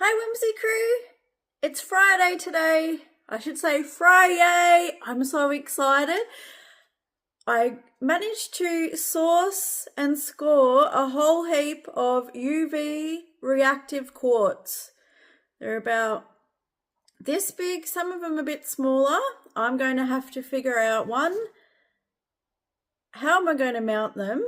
Hi Whimsy crew, it's Friday today. I should say Friday. I'm so excited. I managed to source and score a whole heap of UV reactive quartz. They're about this big, some of them a bit smaller. I'm going to have to figure out how am I going to mount them?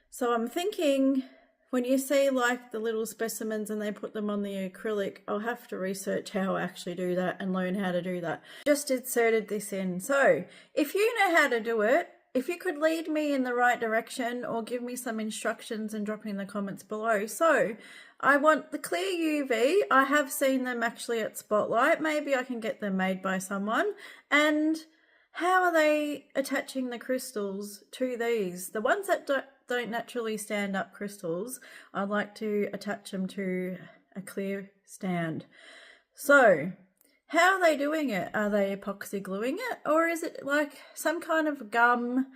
So I'm thinking, when you see like the little specimens and they put them on the acrylic, I'll have to research how I actually do that and learn how to do that. Just inserted this in. So if you know how to do it, if you could lead me in the right direction or give me some instructions and drop in the comments below. So I want the clear UV. I have seen them actually at Spotlight. Maybe I can get them made by someone. And how are they attaching the crystals to these? The ones that don't naturally stand up crystals, I'd like to attach them to a clear stand. So how are they doing it? Are they epoxy gluing it, or is it like some kind of gum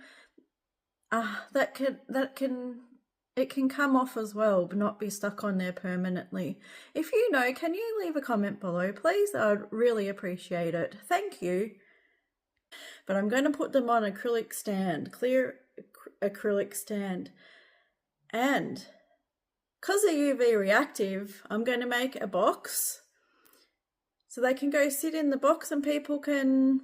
that can come off as well but not be stuck on there permanently? If you know, can you leave a comment below please? I'd really appreciate it. Thank you. But I'm going to put them on acrylic stand, clear acrylic stand. And because they're UV reactive, I'm going to make a box so they can go sit in the box and people can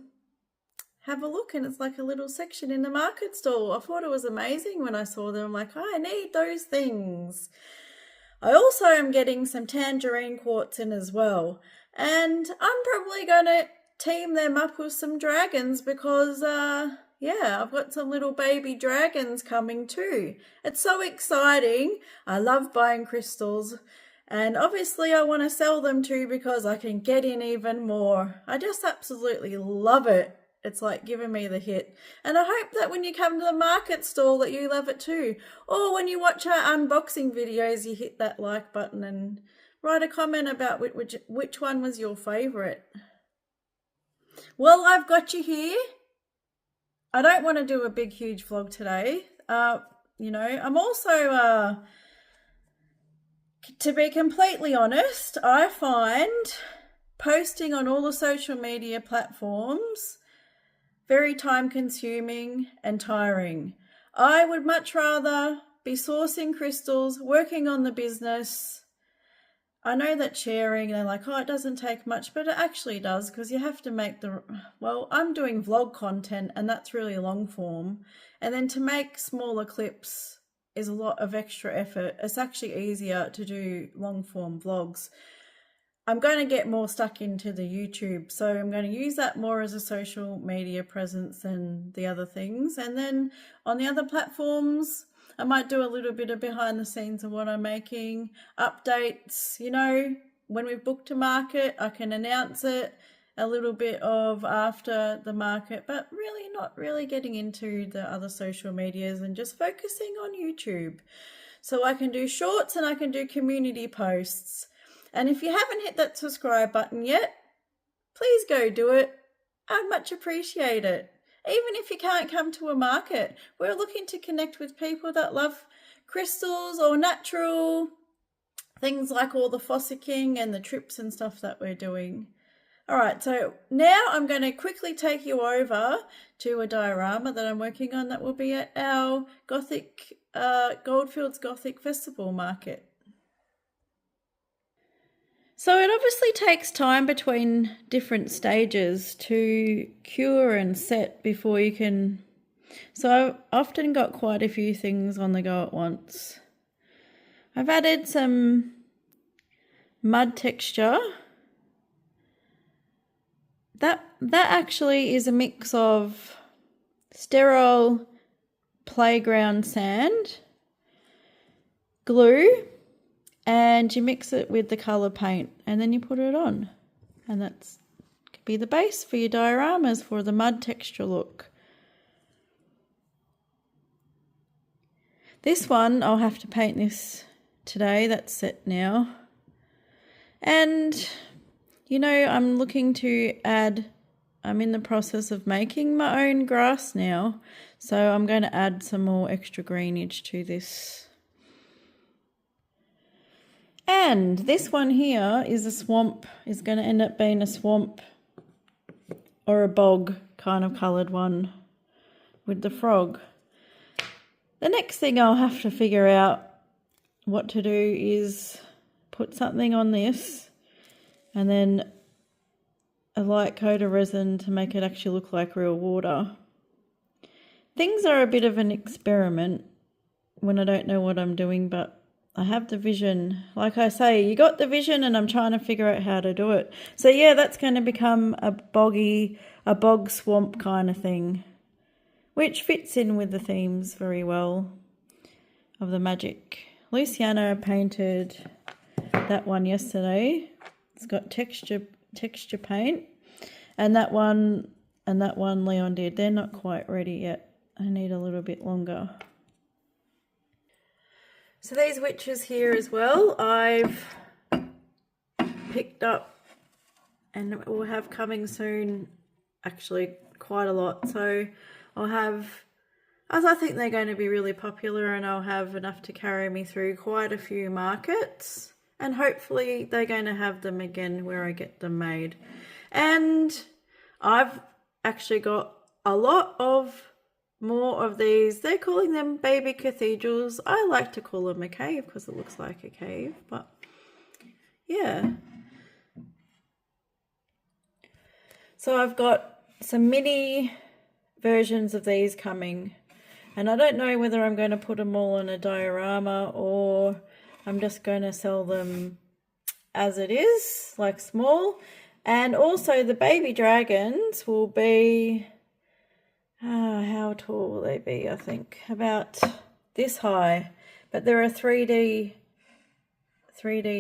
have a look, and it's like a little section in the market stall. I thought it was amazing when I saw them. I'm like, I need those things. I also am getting some tangerine quartz in as well, and I'm probably going to team them up with some dragons because yeah, I've got some little baby dragons coming too. It's so exciting. I love buying crystals, and obviously I want to sell them too because I can get in even more. I just absolutely love it. It's like giving me the hit. And I hope that when you come to the market stall that you love it too. Or when you watch our unboxing videos, you hit that like button and write a comment about which one was your favourite. Well, I've got you here. I don't want to do a big, huge vlog today. You know, I'm also, to be completely honest, I find posting on all the social media platforms very time consuming and tiring. I would much rather be sourcing crystals, working on the business. I know that sharing, they're like, oh, it doesn't take much, but it actually does, because you have to make well, I'm doing vlog content and that's really long form. And then to make smaller clips is a lot of extra effort. It's actually easier to do long form vlogs. I'm going to get more stuck into the YouTube, so I'm going to use that more as a social media presence than the other things. And then on the other platforms, I might do a little bit of behind the scenes of what I'm making, updates, you know, when we've booked a market, I can announce it, a little bit of after the market, but really not really getting into the other social medias and just focusing on YouTube. So I can do shorts and I can do community posts. And if you haven't hit that subscribe button yet, please go do it. I'd much appreciate it. Even if you can't come to a market, we're looking to connect with people that love crystals or natural things, like all the fossicking and the trips and stuff that we're doing. All right, so now I'm going to quickly take you over to a diorama that I'm working on that will be at our Goldfields Gothic Festival market. So it obviously takes time between different stages to cure and set before you can. So I've often got quite a few things on the go at once. I've added some mud texture. That actually is a mix of sterile playground sand, glue, and you mix it with the colour paint and then you put it on, and that's could be the base for your dioramas for the mud texture look. This one I'll have to paint this today, that's set now. And you know, I'm looking to add, I'm in the process of making my own grass now, so I'm going to add some more extra greenage to this. And this one here is a swamp, is going to end up being a swamp or a bog kind of coloured one with the frog. The next thing I'll have to figure out what to do is put something on this and then a light coat of resin to make it actually look like real water. Things are a bit of an experiment when I don't know what I'm doing, but I have the vision. Like I say, you got the vision and I'm trying to figure out how to do it. So yeah, that's going to become a bog swamp kind of thing, which fits in with the themes very well of the magic. Luciana painted that one yesterday. It's got texture paint, and that one Leon did. They're not quite ready yet. I need a little bit longer. So these witches here as well, I've picked up and we'll have coming soon, actually quite a lot. So I'll have, as I think they're going to be really popular, and I'll have enough to carry me through quite a few markets, and hopefully they're going to have them again where I get them made. And I've actually got a lot of more of these. They're calling them baby cathedrals. I like to call them a cave because it looks like a cave, but yeah. So I've got some mini versions of these coming, and I don't know whether I'm going to put them all in a diorama or I'm just going to sell them as it is, like small. And also the baby dragons will be, how tall will they be? I think about this high, but they're a 3D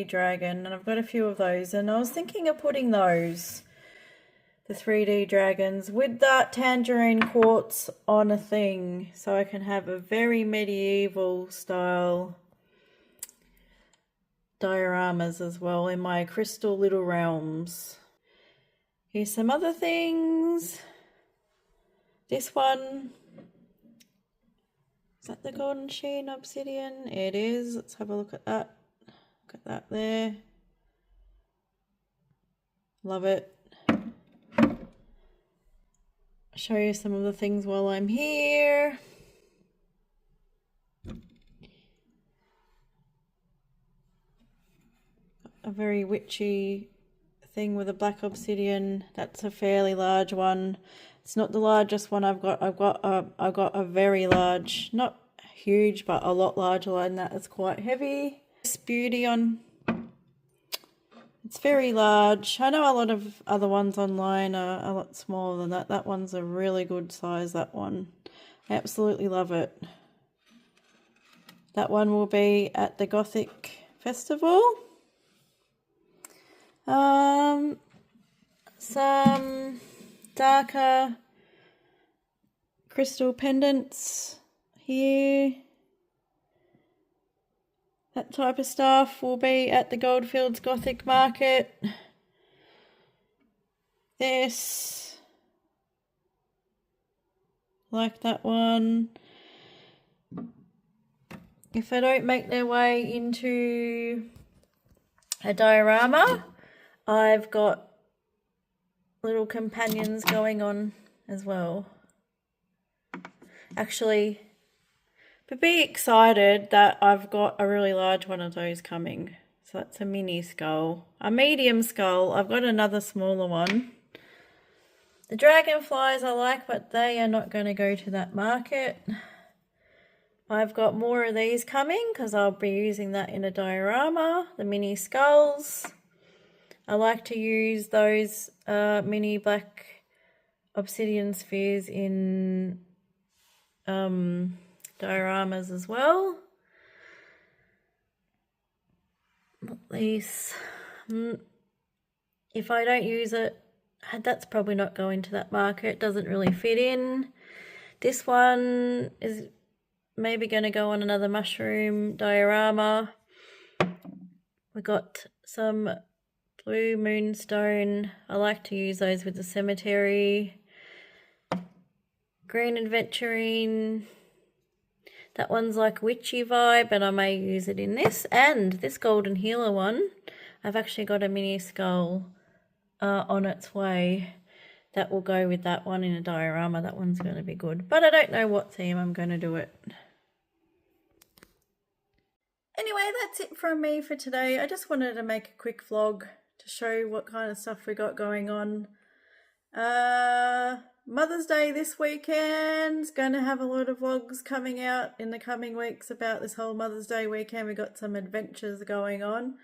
dragon, and I've got a few of those, and I was thinking of putting those, the 3D dragons, with that tangerine quartz on a thing, so I can have a very medieval style dioramas as well in my crystal little realms. Here's some other things. This one, is that the golden sheen obsidian? It is. Let's have a look at that. Look at that there. Love it. I'll show you some of the things while I'm here. A very witchy thing with a black obsidian. That's a fairly large one. It's not the largest one I've got. I've got a very large, not huge, but a lot larger than that. It's quite heavy. This beauty on, it's very large. I know a lot of other ones online are a lot smaller than that. That one's a really good size, that one. I absolutely love it. That one will be at the Gothic Festival. Some darker crystal pendants here. That type of stuff will be at the Goldfields Gothic Market. This, like that one. If they don't make their way into a diorama, I've got little companions going on as well. Actually, but be excited that I've got a really large one of those coming. So that's a mini skull. A medium skull. I've got another smaller one. The dragonflies I like, but they are not going to go to that market. I've got more of these coming because I'll be using that in a diorama. The mini skulls. I like to use those mini black obsidian spheres in dioramas as well. These, if I don't use it, that's probably not going to that market. It doesn't really fit in. This one is maybe going to go on another mushroom diorama. We got some blue moonstone. I like to use those with the cemetery. Green aventurine. That one's like witchy vibe, and I may use it in this. And this golden healer one, I've actually got a mini skull on its way that will go with that one in a diorama. That one's going to be good, but I don't know what theme I'm going to do it. Anyway, that's it from me for today. I just wanted to make a quick vlog to show what kind of stuff we got going on. Mother's Day this weekend. Going to have a lot of vlogs coming out in the coming weeks about this whole Mother's Day weekend. We got some adventures going on.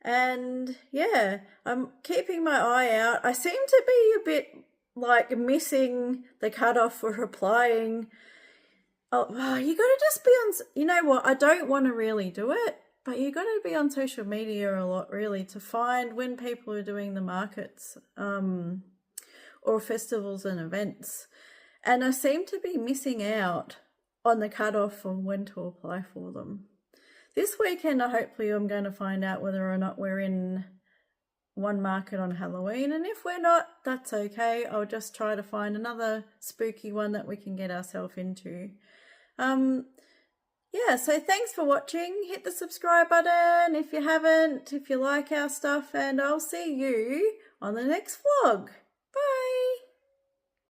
And yeah, I'm keeping my eye out. I seem to be a bit like missing the cutoff for replying. Oh, you got to just be on, you know what, I don't want to really do it, but you got to be on social media a lot really to find when people are doing the markets or festivals and events. And I seem to be missing out on the cutoff on when to apply for them. This weekend, hopefully I'm going to find out whether or not we're in one market on Halloween, and if we're not, that's okay. I'll just try to find another spooky one that we can get ourselves into. Yeah, so thanks for watching. Hit the subscribe button if you haven't, if you like our stuff, and I'll see you on the next vlog. Bye!